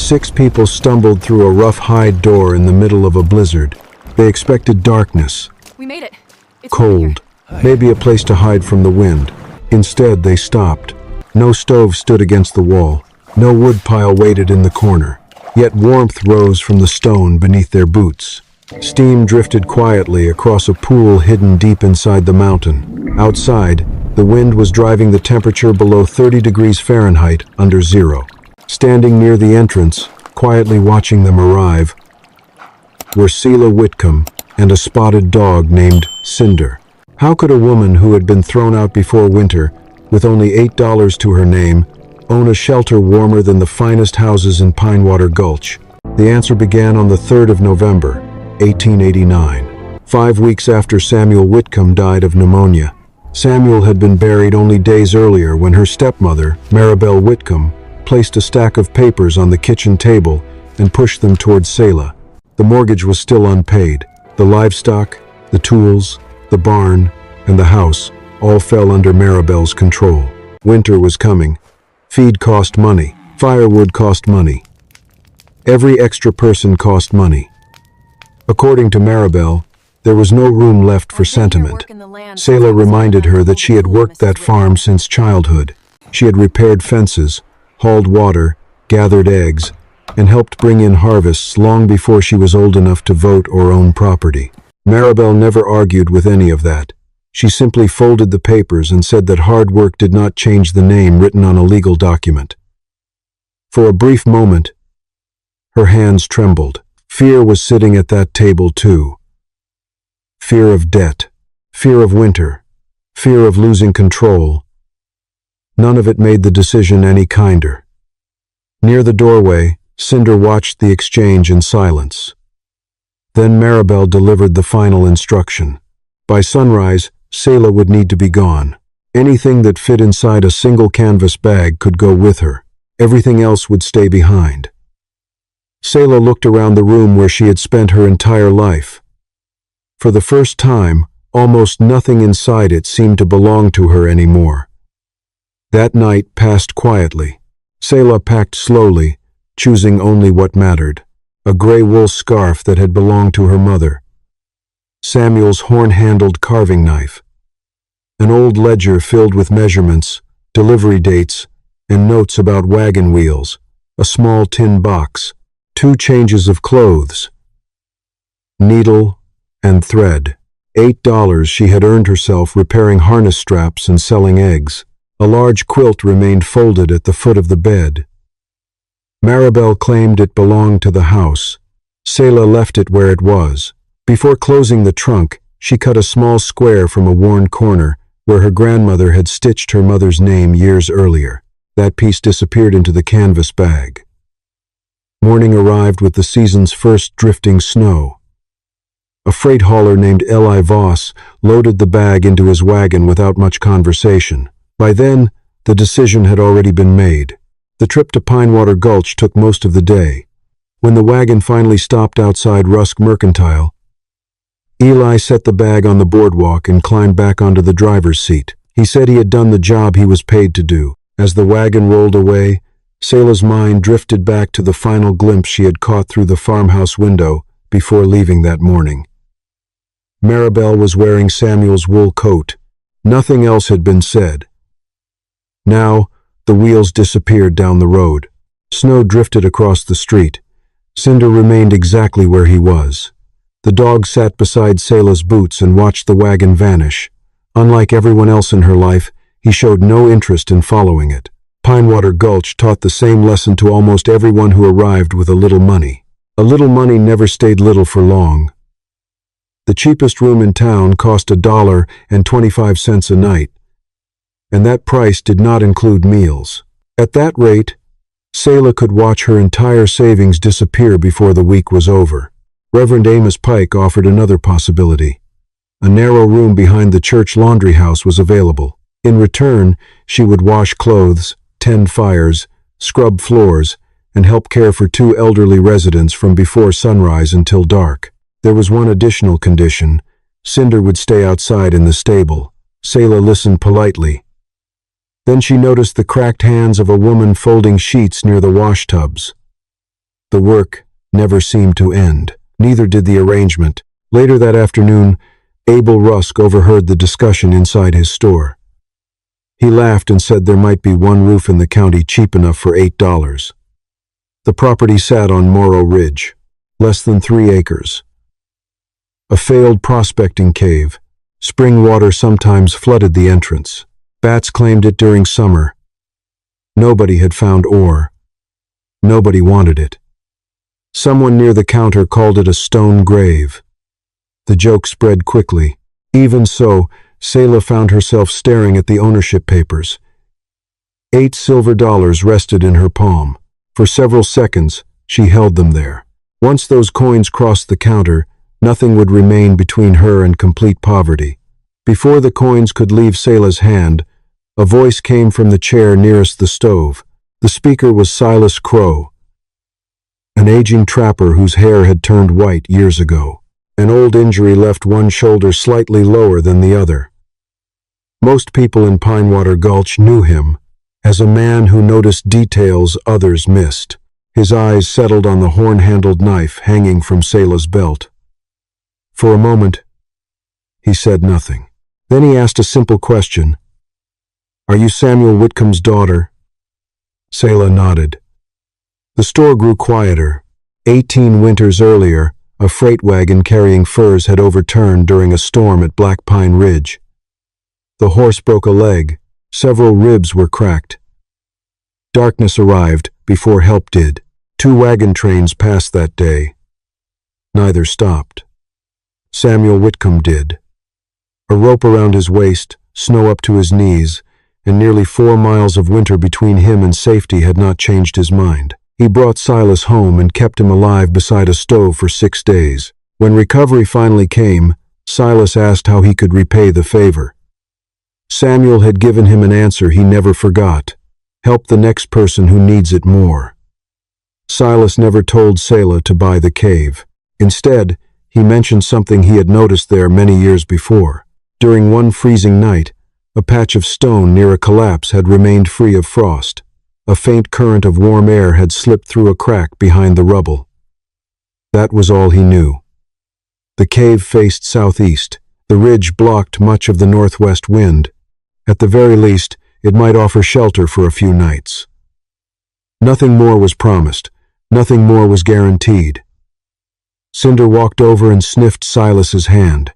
6 people stumbled through a rough hide door in the middle of a blizzard. They expected darkness, We made it. It's cold, maybe a place to hide from the wind. Instead, they stopped. No stove stood against the wall. No wood pile waited in the corner. Yet warmth rose from the stone beneath their boots. Steam drifted quietly across a pool hidden deep inside the mountain. Outside, the wind was driving the temperature below 30 degrees Fahrenheit, under zero. Standing near the entrance, quietly watching them arrive, were Selah Whitcomb and a spotted dog named Cinder. How could a woman who had been thrown out before winter, with only $8 to her name, own a shelter warmer than the finest houses in Pinewater Gulch? The answer began on the 3rd of November, 1889. 5 weeks after Samuel Whitcomb died of pneumonia. Samuel had been buried only days earlier when her stepmother, Maribel Whitcomb, placed a stack of papers on the kitchen table and pushed them towards Selah. The mortgage was still unpaid. The livestock, the tools, the barn, and the house all fell under Maribel's control. Winter was coming. Feed cost money. Firewood cost money. Every extra person cost money. According to Maribel, there was no room left for sentiment. Selah reminded her that she had worked that farm since childhood. She had repaired fences, hauled water, gathered eggs, and helped bring in harvests long before she was old enough to vote or own property. Maribel never argued with any of that. She simply folded the papers and said that hard work did not change the name written on a legal document. For a brief moment, her hands trembled. Fear was sitting at that table too. Fear of debt, fear of winter, fear of losing control. None of it made the decision any kinder. Near the doorway, Cinder watched the exchange in silence. Then Maribel delivered the final instruction. By sunrise, Selah would need to be gone. Anything that fit inside a single canvas bag could go with her. Everything else would stay behind. Selah looked around the room where she had spent her entire life. For the first time, almost nothing inside it seemed to belong to her anymore. That night passed quietly. Selah packed slowly, choosing only what mattered. A gray wool scarf that had belonged to her mother. Samuel's horn-handled carving knife. An old ledger filled with measurements, delivery dates, and notes about wagon wheels. A small tin box. 2 changes of clothes. Needle and thread. $8 she had earned herself repairing harness straps and selling eggs. A large quilt remained folded at the foot of the bed. Maribel claimed it belonged to the house. Selah left it where it was. Before closing the trunk, she cut a small square from a worn corner where her grandmother had stitched her mother's name years earlier. That piece disappeared into the canvas bag. Morning arrived with the season's first drifting snow. A freight hauler named Eli Voss loaded the bag into his wagon without much conversation. By then, the decision had already been made. The trip to Pinewater Gulch took most of the day. When the wagon finally stopped outside Rusk Mercantile, Eli set the bag on the boardwalk and climbed back onto the driver's seat. He said he had done the job he was paid to do. As the wagon rolled away, Selah's mind drifted back to the final glimpse she had caught through the farmhouse window before leaving that morning. Maribel was wearing Samuel's wool coat. Nothing else had been said. Now, the wheels disappeared down the road. Snow drifted across the street. Cinder remained exactly where he was. The dog sat beside Selah's boots and watched the wagon vanish. Unlike everyone else in her life, he showed no interest in following it. Pinewater Gulch taught the same lesson to almost everyone who arrived with a little money. A little money never stayed little for long. The cheapest room in town cost $1.25 a night, and that price did not include meals. At that rate, Selah could watch her entire savings disappear before the week was over. Reverend Amos Pike offered another possibility. A narrow room behind the church laundry house was available. In return, she would wash clothes, tend fires, scrub floors, and help care for 2 elderly residents from before sunrise until dark. There was one additional condition. Cinder would stay outside in the stable. Selah listened politely. Then she noticed the cracked hands of a woman folding sheets near the wash tubs. The work never seemed to end. Neither did the arrangement. Later that afternoon, Abel Rusk overheard the discussion inside his store. He laughed and said there might be one roof in the county cheap enough for $8. The property sat on Morrow Ridge, less than 3 acres. A failed prospecting cave. Spring water sometimes flooded the entrance. Bats claimed it during summer. Nobody had found ore. Nobody wanted it. Someone near the counter called it a stone grave. The joke spread quickly. Even so, Selah found herself staring at the ownership papers. 8 silver dollars rested in her palm. For several seconds, she held them there. Once those coins crossed the counter, nothing would remain between her and complete poverty. Before the coins could leave Selah's hand, a voice came from the chair nearest the stove. The speaker was Silas Crow, an aging trapper whose hair had turned white years ago. An old injury left one shoulder slightly lower than the other. Most people in Pinewater Gulch knew him as a man who noticed details others missed. His eyes settled on the horn-handled knife hanging from Selah's belt. For a moment, he said nothing. Then he asked a simple question. "Are you Samuel Whitcomb's daughter?" Selah nodded. The store grew quieter. 18 winters earlier, a freight wagon carrying furs had overturned during a storm at Black Pine Ridge. The horse broke a leg. Several ribs were cracked. Darkness arrived before help did. 2 wagon trains passed that day. Neither stopped. Samuel Whitcomb did. A rope around his waist, snow up to his knees, and nearly 4 miles of winter between him and safety had not changed his mind. He brought Silas home and kept him alive beside a stove for 6 days. When recovery finally came, Silas asked how he could repay the favor. Samuel had given him an answer he never forgot. Help the next person who needs it more. Silas never told Selah to buy the cave. Instead, he mentioned something he had noticed there many years before. During one freezing night, a patch of stone near a collapse had remained free of frost. A faint current of warm air had slipped through a crack behind the rubble. That was all he knew. The cave faced southeast. The ridge blocked much of the northwest wind. At the very least, it might offer shelter for a few nights. Nothing more was promised. Nothing more was guaranteed. Cinder walked over and sniffed Silas's hand.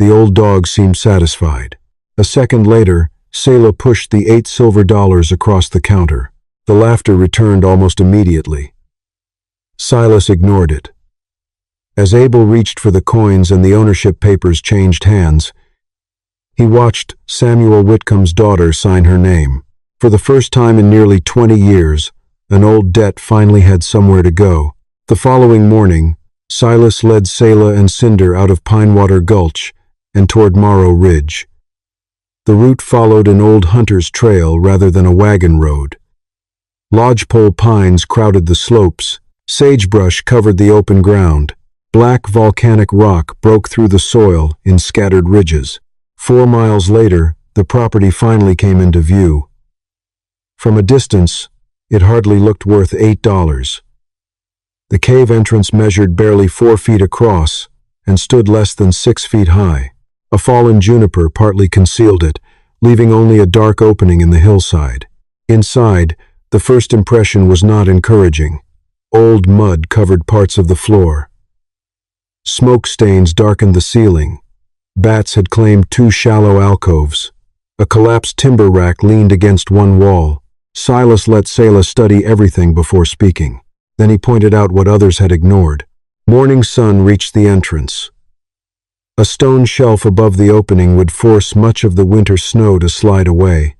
The old dog seemed satisfied. A second later, Selah pushed the 8 silver dollars across the counter. The laughter returned almost immediately. Silas ignored it. As Abel reached for the coins and the ownership papers changed hands, he watched Samuel Whitcomb's daughter sign her name. For the first time in nearly 20 years, an old debt finally had somewhere to go. The following morning, Silas led Selah and Cinder out of Pinewater Gulch and toward Morrow Ridge. The route followed an old hunter's trail rather than a wagon road. Lodgepole pines crowded the slopes. Sagebrush covered the open ground. Black volcanic rock broke through the soil in scattered ridges. 4 miles later, the property finally came into view. From a distance, it hardly looked worth $8. The cave entrance measured barely 4 feet across and stood less than 6 feet high. A fallen juniper partly concealed it, leaving only a dark opening in the hillside. Inside, the first impression was not encouraging. Old mud covered parts of the floor. Smoke stains darkened the ceiling. Bats had claimed 2 shallow alcoves. A collapsed timber rack leaned against one wall. Silas let Selah study everything before speaking. Then he pointed out what others had ignored. Morning sun reached the entrance. A stone shelf above the opening would force much of the winter snow to slide away.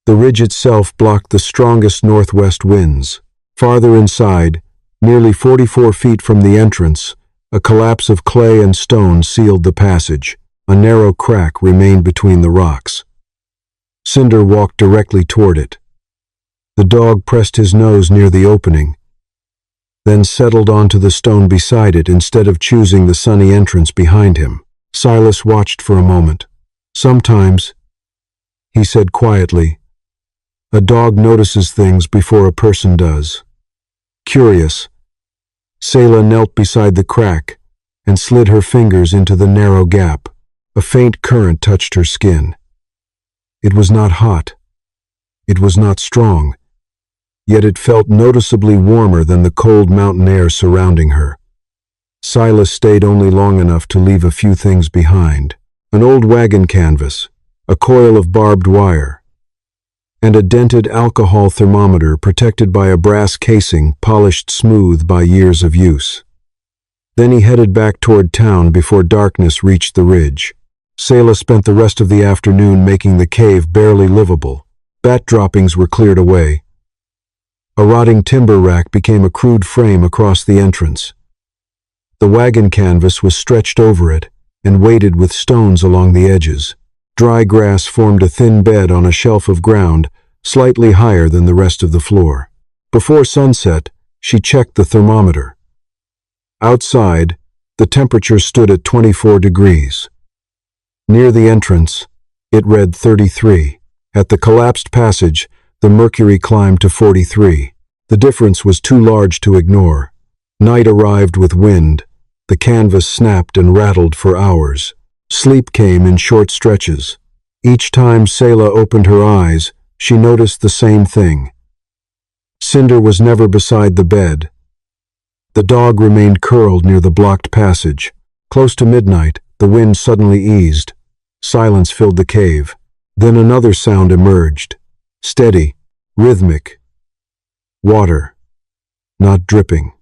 The ridge itself blocked the strongest northwest winds. Farther inside, nearly 44 feet from the entrance, a collapse of clay and stone sealed the passage. A narrow crack remained between the rocks. Cinder walked directly toward it. The dog pressed his nose near the opening, then settled onto the stone beside it instead of choosing the sunny entrance behind him. Silas watched for a moment. "Sometimes," he said quietly, "a dog notices things before a person does." Curious, Selah knelt beside the crack and slid her fingers into the narrow gap. A faint current touched her skin. It was not hot. It was not strong. Yet it felt noticeably warmer than the cold mountain air surrounding her. Silas stayed only long enough to leave a few things behind. An old wagon canvas, a coil of barbed wire, and a dented alcohol thermometer protected by a brass casing polished smooth by years of use. Then he headed back toward town before darkness reached the ridge. Selah spent the rest of the afternoon making the cave barely livable. Bat droppings were cleared away. A rotting timber rack became a crude frame across the entrance. The wagon canvas was stretched over it and weighted with stones along the edges. Dry grass formed a thin bed on a shelf of ground slightly higher than the rest of the floor. Before sunset, she checked the thermometer. Outside, the temperature stood at 24 degrees. Near the entrance, it read 33. At the collapsed passage, the mercury climbed to 43. The difference was too large to ignore. Night arrived with wind. The canvas snapped and rattled for hours. Sleep came in short stretches. Each time Selah opened her eyes, she noticed the same thing. Cinder was never beside the bed. The dog remained curled near the blocked passage. Close to midnight, the wind suddenly eased. Silence filled the cave. Then another sound emerged. Steady, rhythmic. Water. Not dripping.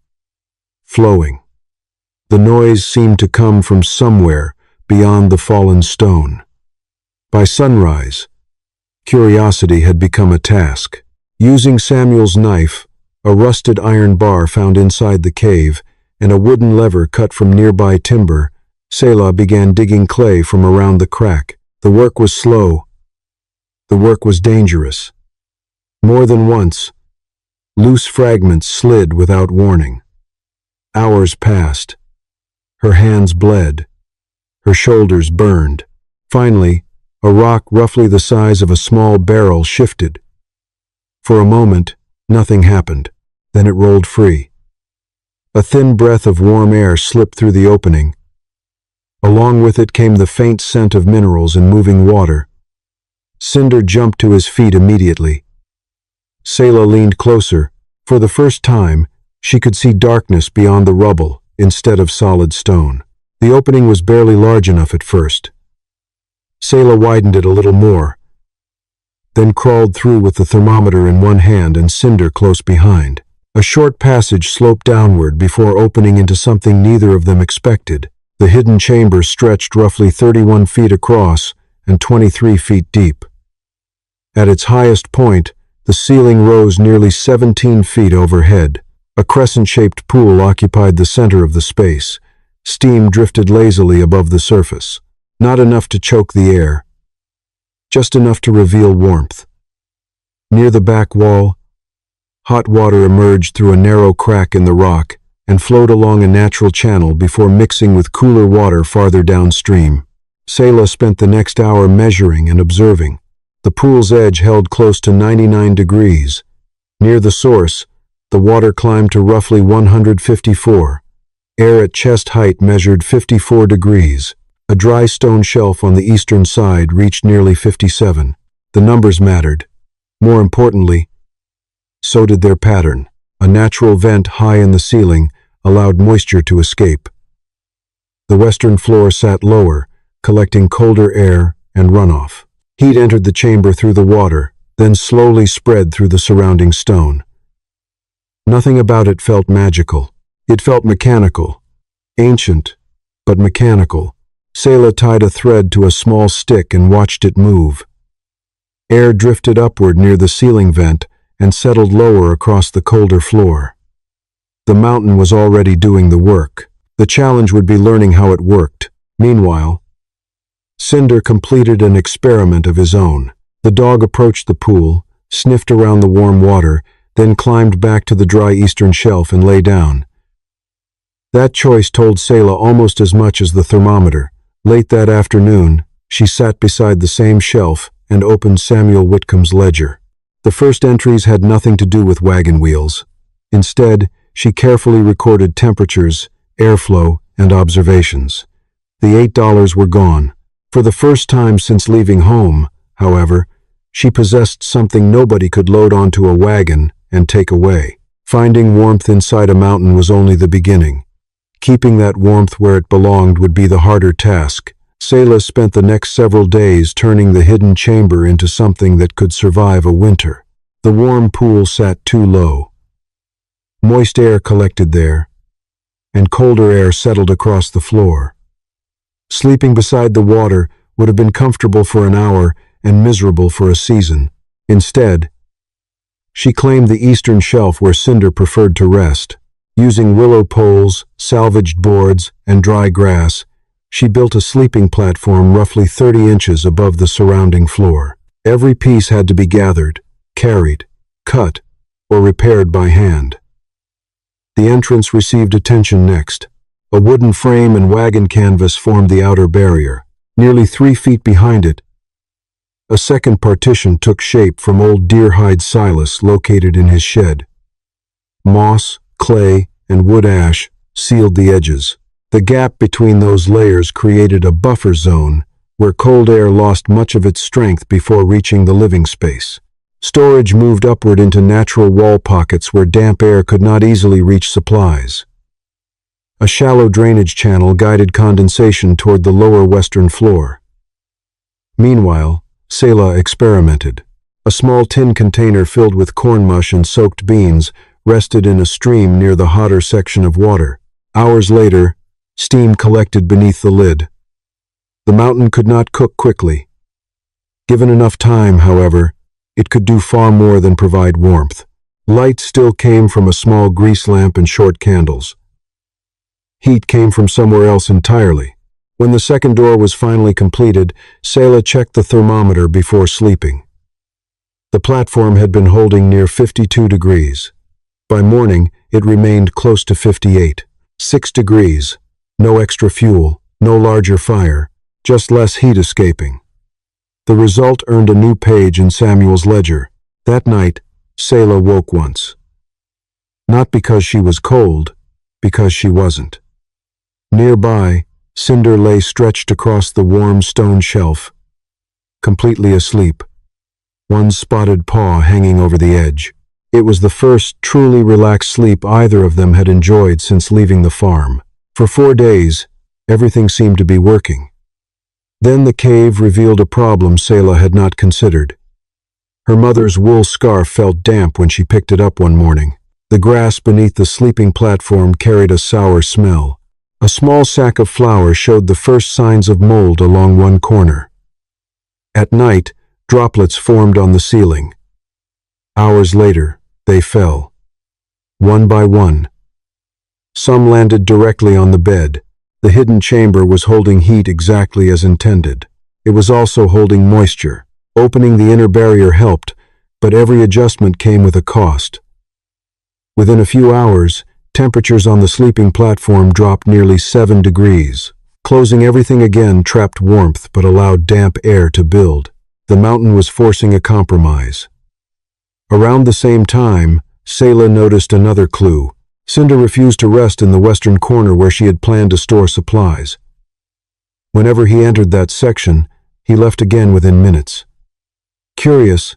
Flowing. The noise seemed to come from somewhere beyond the fallen stone. By sunrise, curiosity had become a task. Using Samuel's knife, a rusted iron bar found inside the cave, and a wooden lever cut from nearby timber, Selah began digging clay from around the crack. The work was slow. The work was dangerous. More than once, loose fragments slid without warning. Hours passed. Her hands bled. Her shoulders burned. Finally, a rock roughly the size of a small barrel shifted. For a moment, nothing happened. Then it rolled free. A thin breath of warm air slipped through the opening. Along with it came the faint scent of minerals and moving water. Cinder jumped to his feet immediately. Selah leaned closer. For the first time, she could see darkness beyond the rubble instead of solid stone. The opening was barely large enough at first. Selah widened it a little more, then crawled through with the thermometer in one hand and Cinder close behind. A short passage sloped downward before opening into something neither of them expected. The hidden chamber stretched roughly 31 feet across and 23 feet deep. At its highest point, the ceiling rose nearly 17 feet overhead. A crescent-shaped pool occupied the center of the space. Steam drifted lazily above the surface. Not enough to choke the air, just enough to reveal warmth. Near the back wall, hot water emerged through a narrow crack in the rock and flowed along a natural channel before mixing with cooler water farther downstream. Selah spent the next hour measuring and observing. The pool's edge held close to 99 degrees. Near the source, the water climbed to roughly 154. Air at chest height measured 54 degrees. A dry stone shelf on the eastern side reached nearly 57. The numbers mattered. More importantly, so did their pattern. A natural vent high in the ceiling allowed moisture to escape. The western floor sat lower, collecting colder air and runoff. Heat entered the chamber through the water, then slowly spread through the surrounding stone. Nothing about it felt magical. It felt mechanical. Ancient, but mechanical. Selah tied a thread to a small stick and watched it move. Air drifted upward near the ceiling vent and settled lower across the colder floor. The mountain was already doing the work. The challenge would be learning how it worked. Meanwhile, Cinder completed an experiment of his own. The dog approached the pool, sniffed around the warm water, then climbed back to the dry eastern shelf and lay down. That choice told Selah almost as much as the thermometer. Late that afternoon, she sat beside the same shelf and opened Samuel Whitcomb's ledger. The first entries had nothing to do with wagon wheels. Instead, She carefully recorded temperatures, airflow, and observations. The $8 were gone. For the first time since leaving home, however, she possessed something nobody could load onto a wagon and take away. Finding warmth inside a mountain was only the beginning. Keeping that warmth where it belonged would be the harder task. Selah spent the next several days turning the hidden chamber into something that could survive a winter. The warm pool sat too low. Moist air collected there, and colder air settled across the floor. Sleeping beside the water would have been comfortable for an hour and miserable for a season. Instead, she claimed the eastern shelf where Cinder preferred to rest. Using willow poles, salvaged boards, and dry grass, she built a sleeping platform roughly 30 inches above the surrounding floor. Every piece had to be gathered, carried, cut, or repaired by hand. The entrance received attention next. A wooden frame and wagon canvas formed the outer barrier. Nearly 3 feet behind it, a second partition took shape from old deer-hide silos located in his shed. Moss, clay, and wood ash sealed the edges. The gap between those layers created a buffer zone where cold air lost much of its strength before reaching the living space. Storage moved upward into natural wall pockets where damp air could not easily reach supplies. A shallow drainage channel guided condensation toward the lower western floor. Meanwhile, Selah experimented. A small tin container filled with corn mush and soaked beans rested in a stream near the hotter section of water. Hours later, steam collected beneath the lid. The mountain could not cook quickly. Given enough time, however, it could do far more than provide warmth. Light still came from a small grease lamp and short candles. Heat came from somewhere else entirely. When the second door was finally completed, Selah checked the thermometer before sleeping. The platform had been holding near 52 degrees. By morning, it remained close to 58. 6 degrees. No extra fuel, no larger fire, just less heat escaping. The result earned a new page in Samuel's ledger. That night, Selah woke once. Not because she was cold, because she wasn't. Nearby, Cinder lay stretched across the warm stone shelf, completely asleep, one spotted paw hanging over the edge. It was the first truly relaxed sleep either of them had enjoyed since leaving the farm. For 4 days, everything seemed to be working. Then the cave revealed a problem Selah had not considered. Her mother's wool scarf felt damp when she picked it up one morning. The grass beneath the sleeping platform carried a sour smell. A small sack of flour showed the first signs of mold along one corner. At night, droplets formed on the ceiling. Hours later, they fell, one by one. Some landed directly on the bed. The hidden chamber was holding heat exactly as intended. It was also holding moisture. Opening the inner barrier helped, but every adjustment came with a cost. Within a few hours, temperatures on the sleeping platform dropped nearly 7 degrees. Closing everything again trapped warmth but allowed damp air to build. The mountain was forcing a compromise. Around the same time, Selah noticed another clue. Cinder refused to rest in the western corner where she had planned to store supplies. Whenever he entered that section, he left again within minutes. Curious,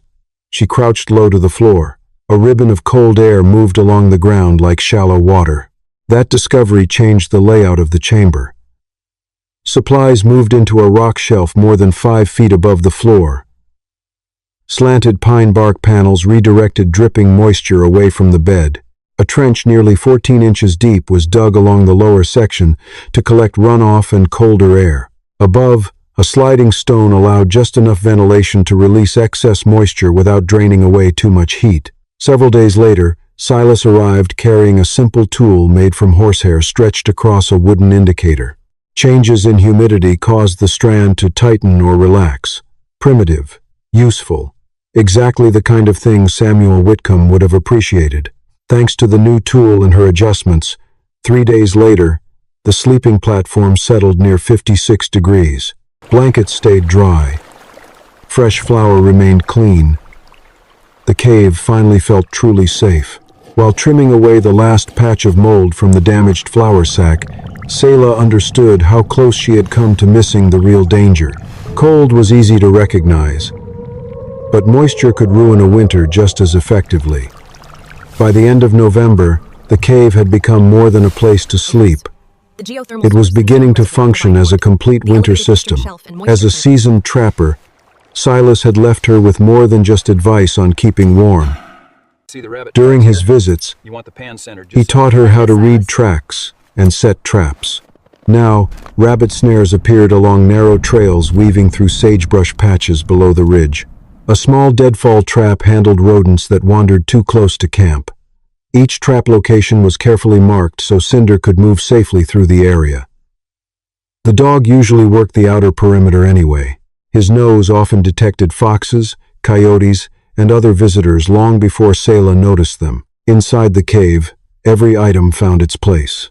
she crouched low to the floor. A ribbon of cold air moved along the ground like shallow water. That discovery changed the layout of the chamber. Supplies moved into a rock shelf more than 5 feet above the floor. Slanted pine bark panels redirected dripping moisture away from the bed. A trench nearly 14 inches deep was dug along the lower section to collect runoff and colder air. Above, a sliding stone allowed just enough ventilation to release excess moisture without draining away too much heat. Several days later, Silas arrived carrying a simple tool made from horsehair stretched across a wooden indicator. Changes in humidity caused the strand to tighten or relax. Primitive, useful, exactly the kind of thing Samuel Whitcomb would have appreciated. Thanks to the new tool and her adjustments, 3 days later, the sleeping platform settled near 56 degrees. Blankets stayed dry. Fresh flour remained clean. The cave finally felt truly safe. While trimming away the last patch of mold from the damaged flour sack, Selah understood how close she had come to missing the real danger. Cold was easy to recognize, but moisture could ruin a winter just as effectively. By the end of November, the cave had become more than a place to sleep. It was beginning to function as a complete winter system. As a seasoned trapper, Silas had left her with more than just advice on keeping warm. During his visits, he taught her how to read tracks and set traps. Now, rabbit snares appeared along narrow trails weaving through sagebrush patches below the ridge. A small deadfall trap handled rodents that wandered too close to camp. Each trap location was carefully marked so Cinder could move safely through the area. The dog usually worked the outer perimeter anyway. His nose often detected foxes, coyotes, and other visitors long before Selah noticed them. Inside the cave, every item found its place.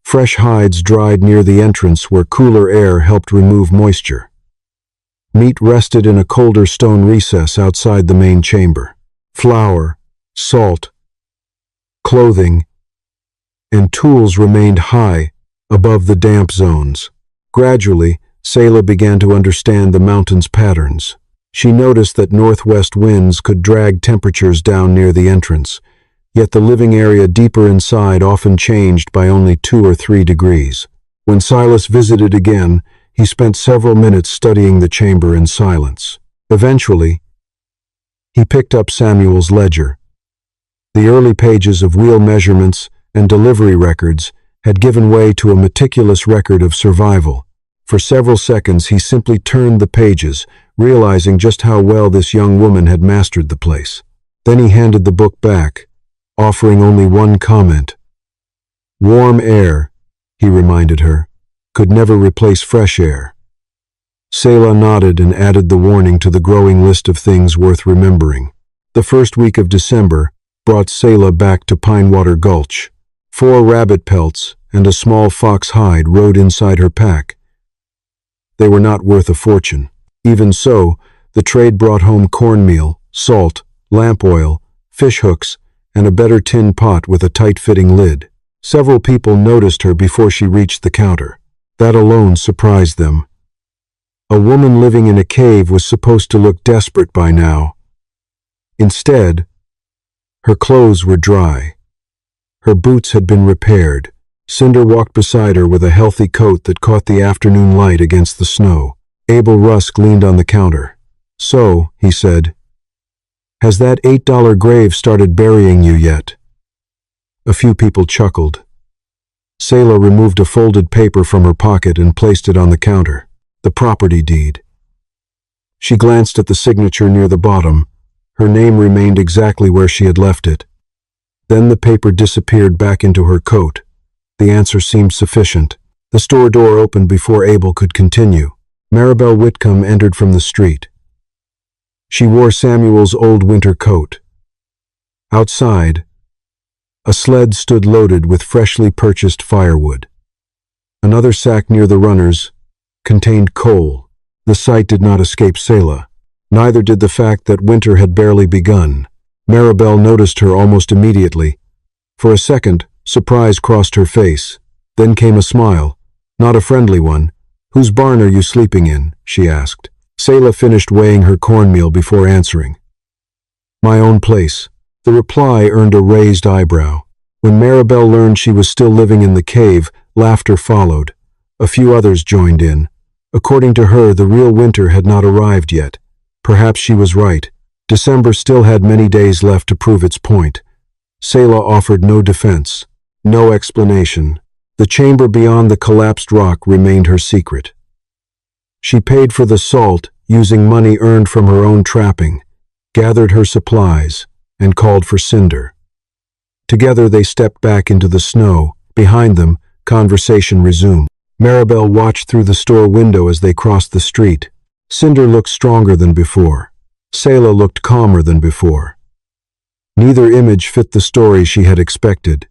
Fresh hides dried near the entrance where cooler air helped remove moisture. Meat rested in a colder stone recess outside the main chamber. Flour, salt, clothing, and tools remained high above the damp zones. Gradually, Selah began to understand the mountain's patterns. She noticed that northwest winds could drag temperatures down near the entrance, yet the living area deeper inside often changed by only 2 or 3 degrees. When Silas visited again, he spent several minutes studying the chamber in silence. Eventually, he picked up Samuel's ledger. The early pages of wheel measurements and delivery records had given way to a meticulous record of survival. For several seconds he simply turned the pages, realizing just how well this young woman had mastered the place. Then he handed the book back, offering only one comment. Warm air, he reminded her, could never replace fresh air. Selah nodded and added the warning to the growing list of things worth remembering. The first week of December brought Selah back to Pinewater Gulch. 4 rabbit pelts and a small fox hide rode inside her pack. They were not worth a fortune. Even so, the trade brought home cornmeal, salt, lamp oil, fish hooks, and a better tin pot with a tight-fitting lid. Several people noticed her before she reached the counter. That alone surprised them. A woman living in a cave was supposed to look desperate by now. Instead, her clothes were dry. Her boots had been repaired. Cinder walked beside her with a healthy coat that caught the afternoon light against the snow. Abel Rusk leaned on the counter. So, he said, has that $8 grave started burying you yet? A few people chuckled. Selah removed a folded paper from her pocket and placed it on the counter. The property deed. She glanced at the signature near the bottom. Her name remained exactly where she had left it. Then the paper disappeared back into her coat. The answer seemed sufficient. The store door opened before Abel could continue. Maribel Whitcomb entered from the street. She wore Samuel's old winter coat. Outside, a sled stood loaded with freshly purchased firewood. Another sack near the runners contained coal. The sight did not escape Selah. Neither did the fact that winter had barely begun. Maribel noticed her almost immediately. For a second, surprise crossed her face. Then came a smile, not a friendly one. Whose barn are you sleeping in? She asked. Selah finished weighing her cornmeal before answering. My own place. The reply earned a raised eyebrow. When Maribel learned she was still living in the cave, laughter followed. A few others joined in. According to her, the real winter had not arrived yet. Perhaps she was right. December still had many days left to prove its point. Selah offered no defense, no explanation. The chamber beyond the collapsed rock remained her secret. She paid for the salt using money earned from her own trapping, gathered her supplies, and called for Cinder. Together they stepped back into the snow. Behind them, conversation resumed. Maribel watched through the store window as they crossed the street. Cinder looked stronger than before. Selah looked calmer than before. Neither image fit the story she had expected.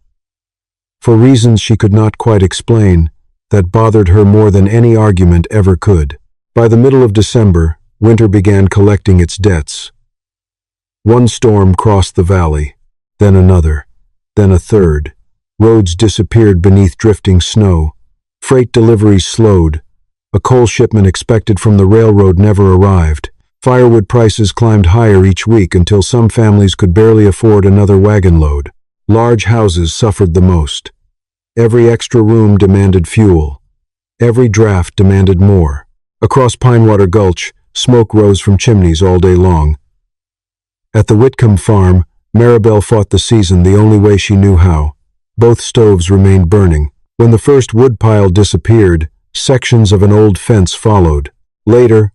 For reasons she could not quite explain, that bothered her more than any argument ever could. By the middle of December, winter began collecting its debts. One storm crossed the valley. then another, then a third. Roads disappeared beneath drifting snow. Freight deliveries slowed. A coal shipment expected from the railroad never arrived. Firewood prices climbed higher each week until some families could barely afford another wagon load. Large houses suffered the most. Every extra room demanded fuel. Every draft demanded more. Across Pinewater Gulch, smoke rose from chimneys all day long. At the Whitcomb farm, Maribel fought the season the only way she knew how. Both stoves remained burning. When the first woodpile disappeared, sections of an old fence followed. Later,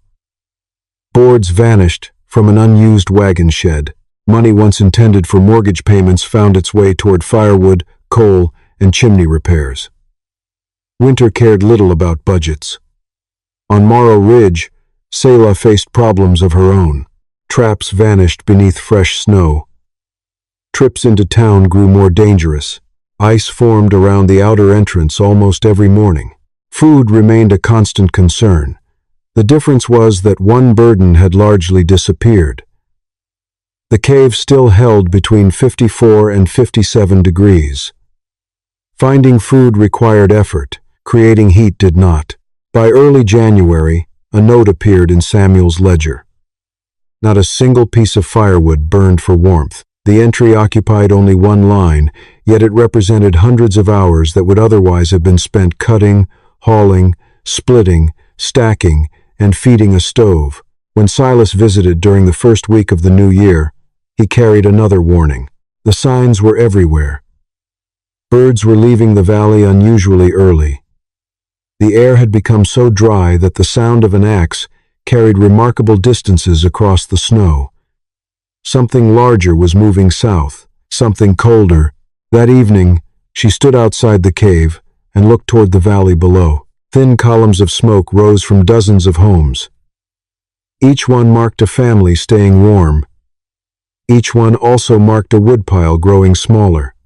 boards vanished from an unused wagon shed. Money once intended for mortgage payments found its way toward firewood, coal, and chimney repairs. Winter cared little about budgets. On Morrow Ridge, Selah faced problems of her own. Traps vanished beneath fresh snow. Trips into town grew more dangerous. Ice formed around the outer entrance almost every morning. Food remained a constant concern. The difference was that one burden had largely disappeared. The cave still held between 54 and 57 degrees. Finding food required effort. Creating heat did not. By early January, a note appeared in Samuel's ledger. Not a single piece of firewood burned for warmth. The entry occupied only one line, yet it represented hundreds of hours that would otherwise have been spent cutting, hauling, splitting, stacking, and feeding a stove. When Silas visited during the first week of the new year, he carried another warning. The signs were everywhere. Birds were leaving the valley unusually early. The air had become so dry that the sound of an axe carried remarkable distances across the snow. Something larger was moving south, something colder. That evening, she stood outside the cave and looked toward the valley below. Thin columns of smoke rose from dozens of homes. Each one marked a family staying warm. Each one also marked a woodpile growing smaller.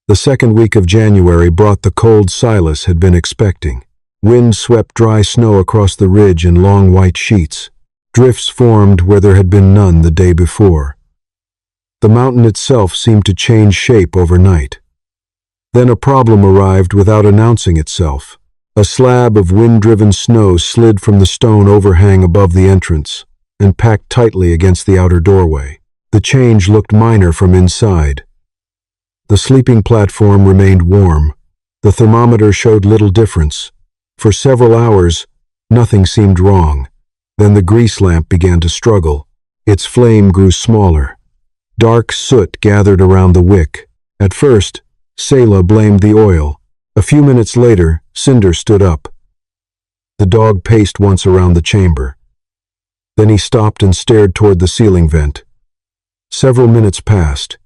The second week of January brought the cold Silas had been expecting. Wind swept dry snow across the ridge in long white sheets. Drifts formed where there had been none the day before. The mountain itself seemed to change shape overnight. Then a problem arrived without announcing itself. A slab of wind-driven snow slid from the stone overhang above the entrance and packed tightly against the outer doorway. The change looked minor from inside. The sleeping platform remained warm. The thermometer showed little difference. For several hours, nothing seemed wrong. Then the grease lamp began to struggle. Its flame grew smaller. Dark soot gathered around the wick. At first, Selah blamed the oil. A few minutes later, Cinder stood up. The dog paced once around the chamber. Then he stopped and stared toward the ceiling vent. Several minutes passed.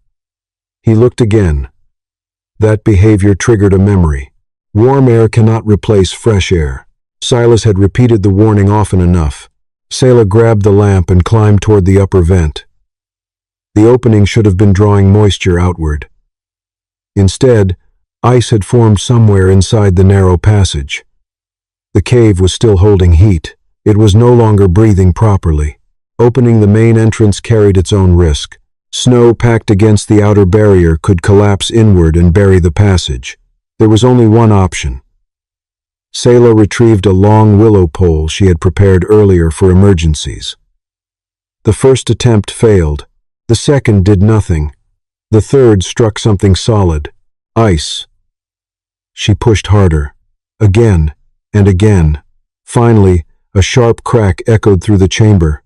He looked again. That behavior triggered a memory. Warm air cannot replace fresh air. Silas had repeated the warning often enough. Selah grabbed the lamp and climbed toward the upper vent. The opening should have been drawing moisture outward. Instead, ice had formed somewhere inside the narrow passage. The cave was still holding heat. It was no longer breathing properly. Opening the main entrance carried its own risk. Snow packed against the outer barrier could collapse inward and bury the passage. There was only one option. Selah retrieved a long willow pole she had prepared earlier for emergencies. The first attempt failed. The second did nothing. The third struck something solid. Ice. She pushed harder. Again and again. Finally, a sharp crack echoed through the chamber.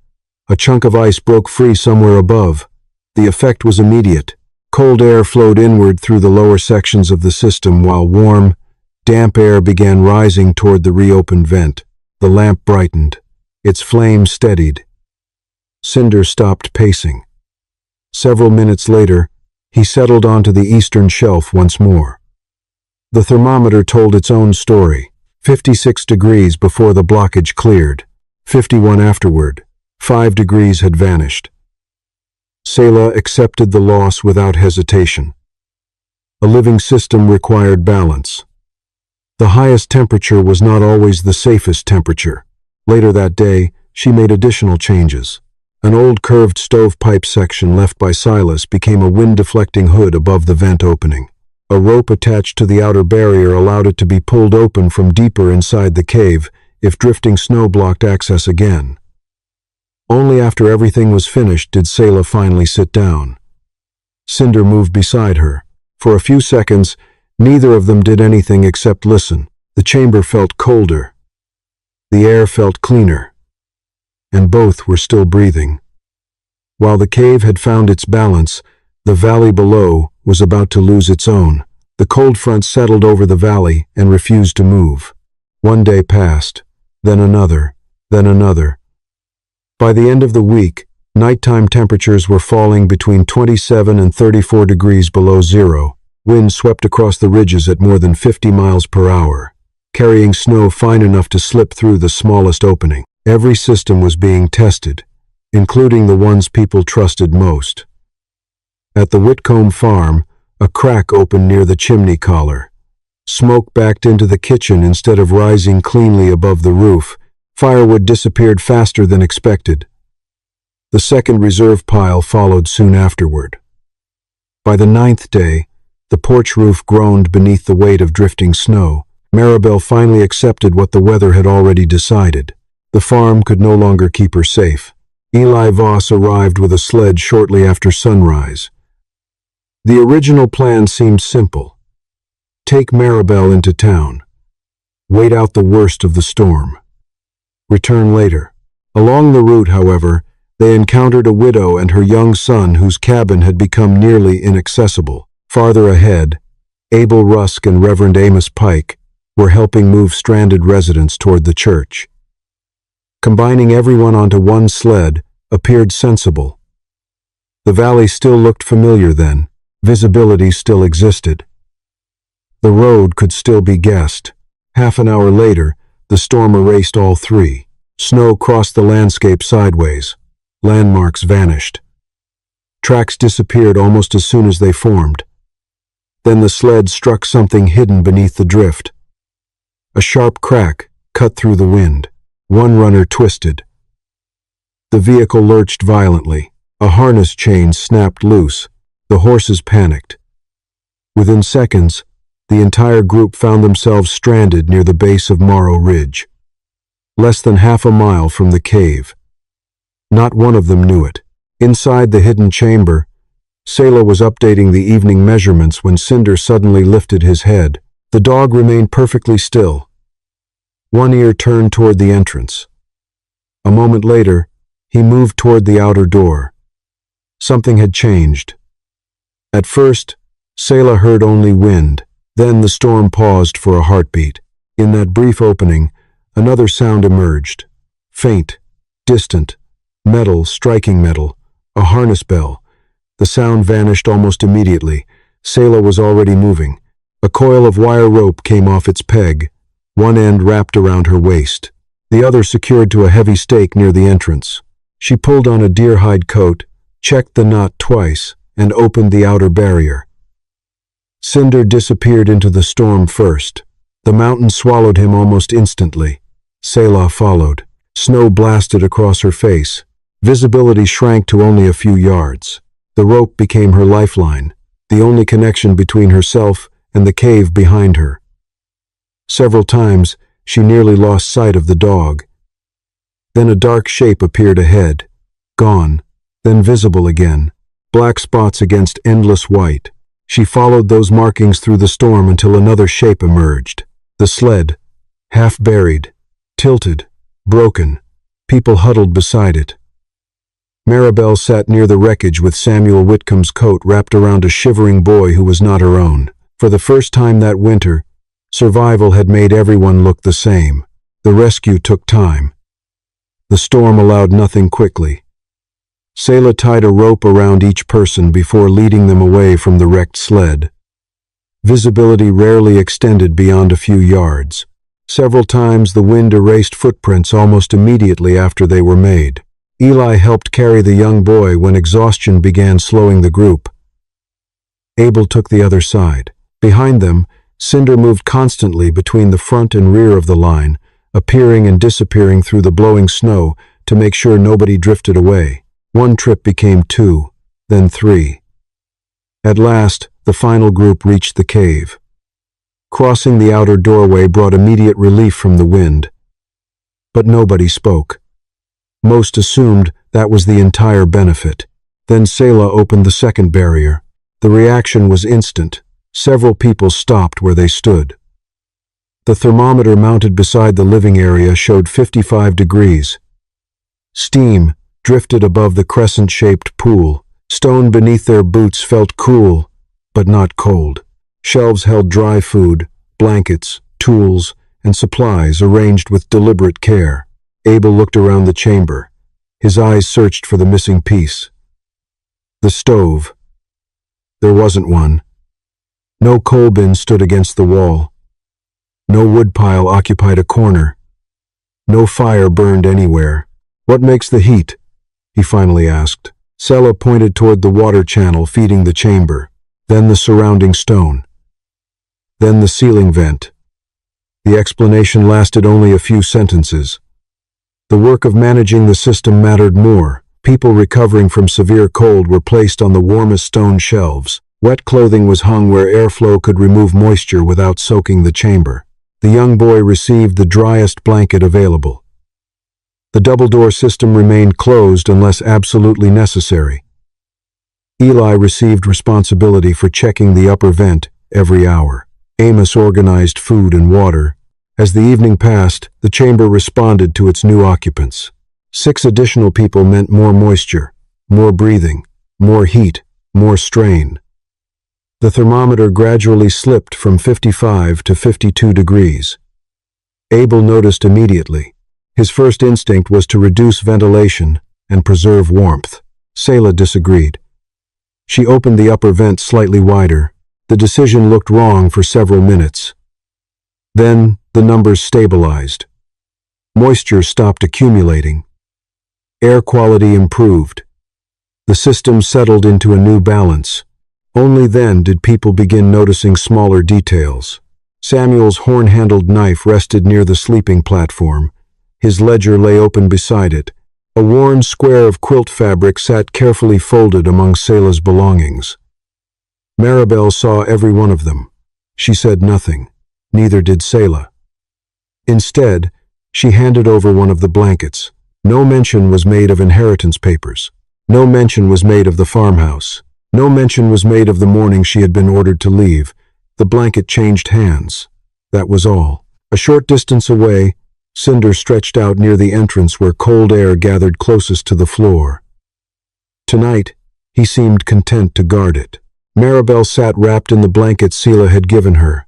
A chunk of ice broke free somewhere above. The effect was immediate. Cold air flowed inward through the lower sections of the system while warm, damp air began rising toward the reopened vent. The lamp brightened. Its flame steadied. Cinder stopped pacing. Several minutes later, he settled onto the eastern shelf once more. The thermometer told its own story. 56 degrees before the blockage cleared. 51 afterward. 5 degrees had vanished. Selah accepted the loss without hesitation. A living system required balance. The highest temperature was not always the safest temperature. Later that day, she made additional changes. An old curved stovepipe section left by Silas became a wind-deflecting hood above the vent opening. A rope attached to the outer barrier allowed it to be pulled open from deeper inside the cave if drifting snow blocked access again. Only after everything was finished did Selah finally sit down. Cinder moved beside her. For a few seconds, neither of them did anything except listen. The chamber felt colder. The air felt cleaner. And both were still breathing. While the cave had found its balance, the valley below was about to lose its own. The cold front settled over the valley and refused to move. One day passed, then another, then another. By the end of the week, nighttime temperatures were falling between 27 and 34 degrees below zero. Wind swept across the ridges at more than 50 miles per hour, carrying snow fine enough to slip through the smallest opening. Every system was being tested, including the ones people trusted most. At the Whitcomb farm, a crack opened near the chimney collar. Smoke backed into the kitchen instead of rising cleanly above the roof. Firewood disappeared faster than expected. The second reserve pile followed soon afterward. By the 9th day, the porch roof groaned beneath the weight of drifting snow. Maribel finally accepted what the weather had already decided. The farm could no longer keep her safe. Eli Voss arrived with a sled shortly after sunrise. The original plan seemed simple. Take Maribel into town. Wait out the worst of the storm. Return later. Along the route, however, they encountered a widow and her young son whose cabin had become nearly inaccessible. Farther ahead, Abel Rusk and Reverend Amos Pike were helping move stranded residents toward the church. Combining everyone onto one sled appeared sensible. The valley still looked familiar then. Visibility still existed. The road could still be guessed. Half an hour later, the storm erased all three. Snow crossed the landscape sideways. Landmarks vanished. Tracks disappeared almost as soon as they formed. Then the sled struck something hidden beneath the drift. A sharp crack cut through the wind. One runner twisted. The vehicle lurched violently. A harness chain snapped loose. The horses panicked. Within seconds, the entire group found themselves stranded near the base of Morrow Ridge, less than half a mile from the cave. Not one of them knew it. Inside the hidden chamber, Selah was updating the evening measurements when Cinder suddenly lifted his head. The dog remained perfectly still. One ear turned toward the entrance. A moment later, he moved toward the outer door. Something had changed. At first, Selah heard only wind. Then the storm paused for a heartbeat. In that brief opening, another sound emerged. Faint, distant, metal striking metal, a harness bell. The sound vanished almost immediately. Selah was already moving. A coil of wire rope came off its peg, one end wrapped around her waist, the other secured to a heavy stake near the entrance. She pulled on a deer-hide coat, checked the knot twice, and opened the outer barrier. Cinder disappeared into the storm first. The mountain swallowed him almost instantly. Selah followed. Snow blasted across her face. Visibility shrank to only a few yards. The rope became her lifeline, the only connection between herself and the cave behind her. Several times, she nearly lost sight of the dog. Then a dark shape appeared ahead, gone, then visible again, black spots against endless white. She followed those markings through the storm until another shape emerged. The sled, half buried, tilted, broken, people huddled beside it. Maribel sat near the wreckage with Samuel Whitcomb's coat wrapped around a shivering boy who was not her own. For the first time that winter, survival had made everyone look the same. The rescue took time. The storm allowed nothing quickly. Selah tied a rope around each person before leading them away from the wrecked sled. Visibility rarely extended beyond a few yards. Several times the wind erased footprints almost immediately after they were made. Eli helped carry the young boy when exhaustion began slowing the group. Abel took the other side. Behind them, Cinder moved constantly between the front and rear of the line, appearing and disappearing through the blowing snow to make sure nobody drifted away. One trip became 2, then 3. At last, the final group reached the cave. Crossing the outer doorway brought immediate relief from the wind. But nobody spoke. Most assumed that was the entire benefit. Then Selah opened the second barrier. The reaction was instant. Several people stopped where they stood. The thermometer mounted beside the living area showed 55 degrees. Steam drifted above the crescent-shaped pool. Stone beneath their boots felt cool, but not cold. Shelves held dry food, blankets, tools, and supplies arranged with deliberate care. Abel looked around the chamber. His eyes searched for the missing piece. The stove. There wasn't one. No coal bin stood against the wall. No woodpile occupied a corner. No fire burned anywhere. What makes the heat? He finally asked. Selah pointed toward the water channel feeding the chamber, then the surrounding stone, then the ceiling vent. The explanation lasted only a few sentences. The work of managing the system mattered more. People recovering from severe cold were placed on the warmest stone shelves. Wet clothing was hung where airflow could remove moisture without soaking the chamber. The young boy received the driest blanket available. The double-door system remained closed unless absolutely necessary. Eli received responsibility for checking the upper vent every hour. Amos organized food and water. As the evening passed, the chamber responded to its new occupants. 6 additional people meant more moisture, more breathing, more heat, more strain. The thermometer gradually slipped from 55 to 52 degrees. Abel noticed immediately. His first instinct was to reduce ventilation and preserve warmth. Selah disagreed. She opened the upper vent slightly wider. The decision looked wrong for several minutes. Then the numbers stabilized. Moisture stopped accumulating. Air quality improved. The system settled into a new balance. Only then did people begin noticing smaller details. Samuel's horn-handled knife rested near the sleeping platform. His ledger lay open beside it. A worn square of quilt fabric sat carefully folded among Selah's belongings. Maribel saw every one of them. She said nothing. Neither did Selah. Instead, she handed over one of the blankets. No mention was made of inheritance papers. No mention was made of the farmhouse. No mention was made of the morning she had been ordered to leave. The blanket changed hands. That was all. A short distance away, Cinder stretched out near the entrance where cold air gathered closest to the floor. Tonight, he seemed content to guard it. Maribel sat wrapped in the blanket Selah had given her.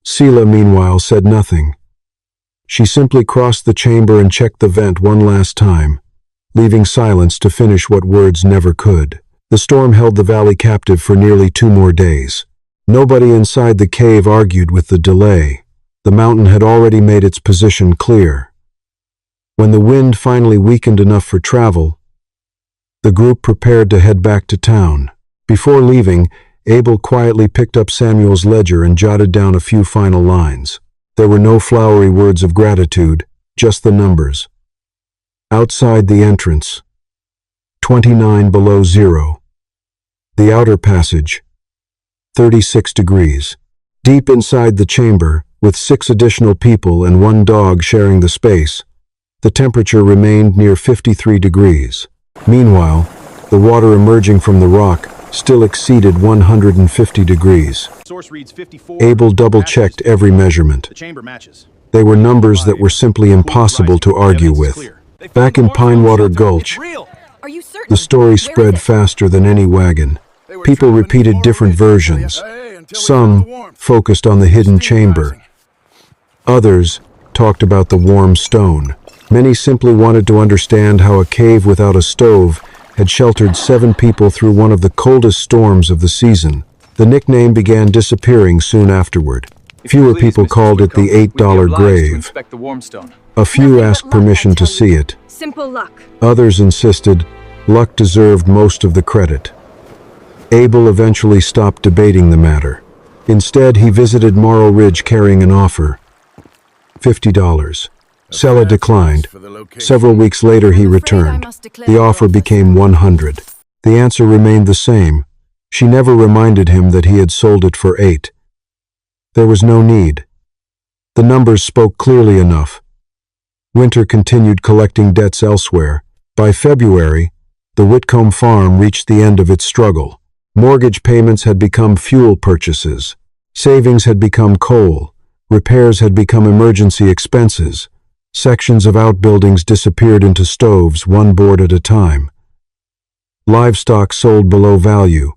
Selah, meanwhile, said nothing. She simply crossed the chamber and checked the vent one last time, leaving silence to finish what words never could. The storm held the valley captive for nearly 2 more days. Nobody inside the cave argued with the delay. The mountain had already made its position clear. When the wind finally weakened enough for travel, the group prepared to head back to town. Before leaving, Abel quietly picked up Samuel's ledger and jotted down a few final lines. There were no flowery words of gratitude, just the numbers. Outside the entrance, 29 below zero. The outer passage, 36 degrees. Deep inside the chamber, with 6 additional people and 1 dog sharing the space, the temperature remained near 53 degrees. Meanwhile, the water emerging from the rock still exceeded 150 degrees. Source reads 54. Abel double-checked every measurement. The chamber matches. They were numbers that were simply impossible to argue with. Back in Pinewater Gulch, the story spread faster than any wagon. People repeated different versions. Some focused on the hidden chamber. Others talked about the warm stone. Many simply wanted to understand how a cave without a stove had sheltered 7 people through one of the coldest storms of the season. The nickname began disappearing soon afterward. Fewer people called it the $8 grave. A few asked permission to see it. Simple luck. Others insisted luck deserved most of the credit. Abel eventually stopped debating the matter. Instead, he visited Morrow Ridge carrying an offer. $50. Sela declined. Several weeks later he returned. The offer became 100. The answer remained the same. She never reminded him that he had sold it for 8. There was no need. The numbers spoke clearly enough. Winter continued collecting debts elsewhere. By February, the Whitcomb farm reached the end of its struggle. Mortgage payments had become fuel purchases. Savings had become coal. Repairs had become emergency expenses. Sections of outbuildings disappeared into stoves, one board at a time. Livestock sold below value.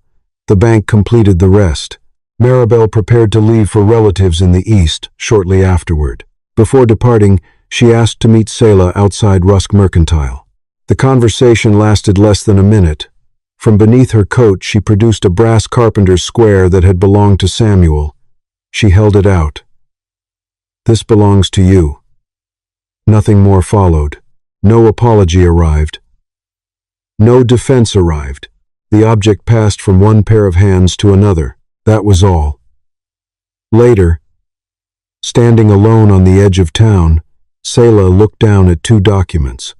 The bank completed the rest. Maribel prepared to leave for relatives in the east shortly afterward. Before departing, she asked to meet Sela outside Rusk Mercantile. The conversation lasted less than a minute. From beneath her coat, she produced a brass carpenter's square that had belonged to Samuel. She held it out. "This belongs to you." Nothing more followed. No apology arrived. No defense arrived. The object passed from one pair of hands to another. That was all. Later, standing alone on the edge of town, Sela looked down at 2 documents.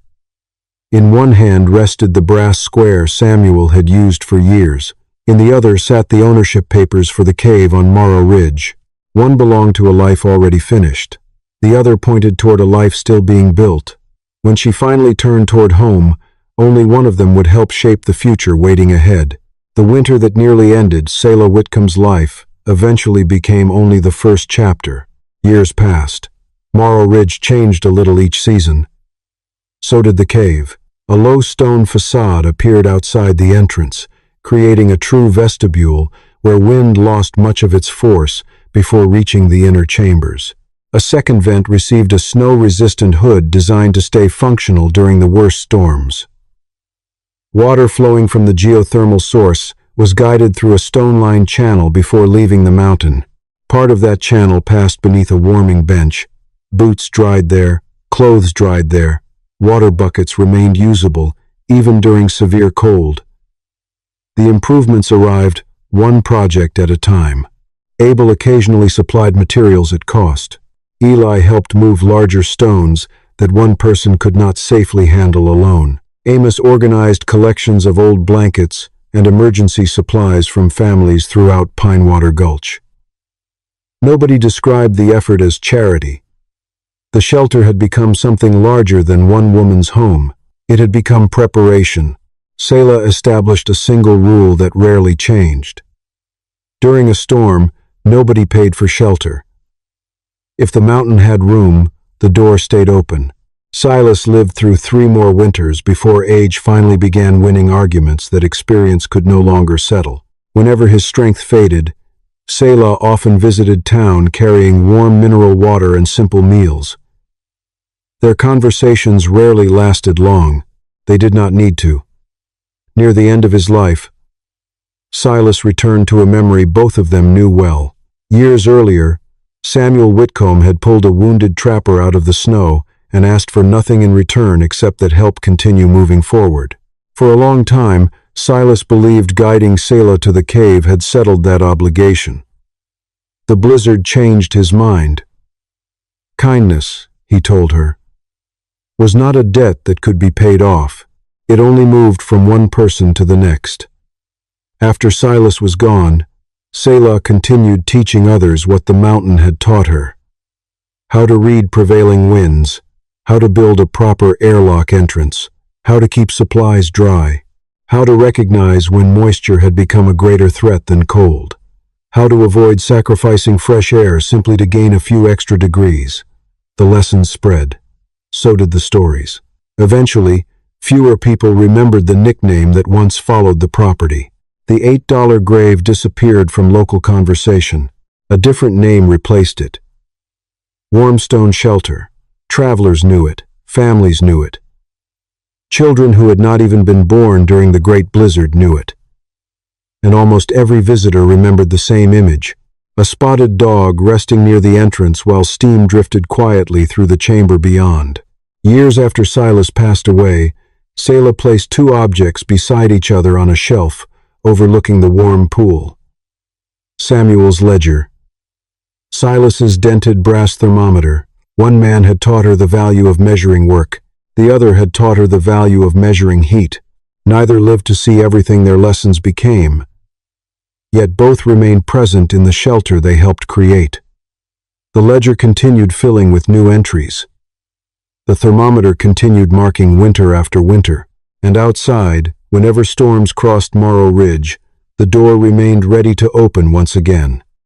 In one hand rested the brass square Samuel had used for years. In the other sat the ownership papers for the cave on Morrow Ridge. One belonged to a life already finished. The other pointed toward a life still being built. When she finally turned toward home, only one of them would help shape the future waiting ahead. The winter that nearly ended Sela Whitcomb's life eventually became only the first chapter. Years passed. Morrow Ridge changed a little each season. So did the cave. A low stone facade appeared outside the entrance, creating a true vestibule where wind lost much of its force before reaching the inner chambers. A second vent received a snow-resistant hood designed to stay functional during the worst storms. Water flowing from the geothermal source was guided through a stone-lined channel before leaving the mountain. Part of that channel passed beneath a warming bench. Boots dried there, clothes dried there. Water buckets remained usable, even during severe cold. The improvements arrived, one project at a time. Abel occasionally supplied materials at cost. Eli helped move larger stones that one person could not safely handle alone. Amos organized collections of old blankets and emergency supplies from families throughout Pinewater Gulch. Nobody described the effort as charity. The shelter had become something larger than one woman's home. It had become preparation. Sela established a single rule that rarely changed. During a storm, nobody paid for shelter. If the mountain had room, the door stayed open. Silas lived through 3 more winters before age finally began winning arguments that experience could no longer settle. Whenever his strength faded, Sela often visited town carrying warm mineral water and simple meals. Their conversations rarely lasted long. They did not need to. Near the end of his life, Silas returned to a memory both of them knew well. Years earlier, Samuel Whitcomb had pulled a wounded trapper out of the snow and asked for nothing in return except that help continue moving forward. For a long time, Silas believed guiding Sela to the cave had settled that obligation. The blizzard changed his mind. Kindness, he told her, was not a debt that could be paid off. It only moved from one person to the next. After Silas was gone, Sela continued teaching others what the mountain had taught her. How to read prevailing winds, how to build a proper airlock entrance, how to keep supplies dry, how to recognize when moisture had become a greater threat than cold, how to avoid sacrificing fresh air simply to gain a few extra degrees. The lessons spread. So did the stories. Eventually, fewer people remembered the nickname that once followed the property. The $8 grave disappeared from local conversation. A different name replaced it. Warmstone Shelter. Travelers knew it. Families knew it. Children who had not even been born during the Great Blizzard knew it. And almost every visitor remembered the same image. A spotted dog resting near the entrance while steam drifted quietly through the chamber beyond. Years after Silas passed away, Sela placed 2 objects beside each other on a shelf overlooking the warm pool. Samuel's ledger. Silas's dented brass thermometer. One man had taught her the value of measuring work. The other had taught her the value of measuring heat. Neither lived to see everything their lessons became, yet both remained present in the shelter they helped create. The ledger continued filling with new entries. The thermometer continued marking winter after winter, and outside, whenever storms crossed Morrow Ridge, the door remained ready to open once again.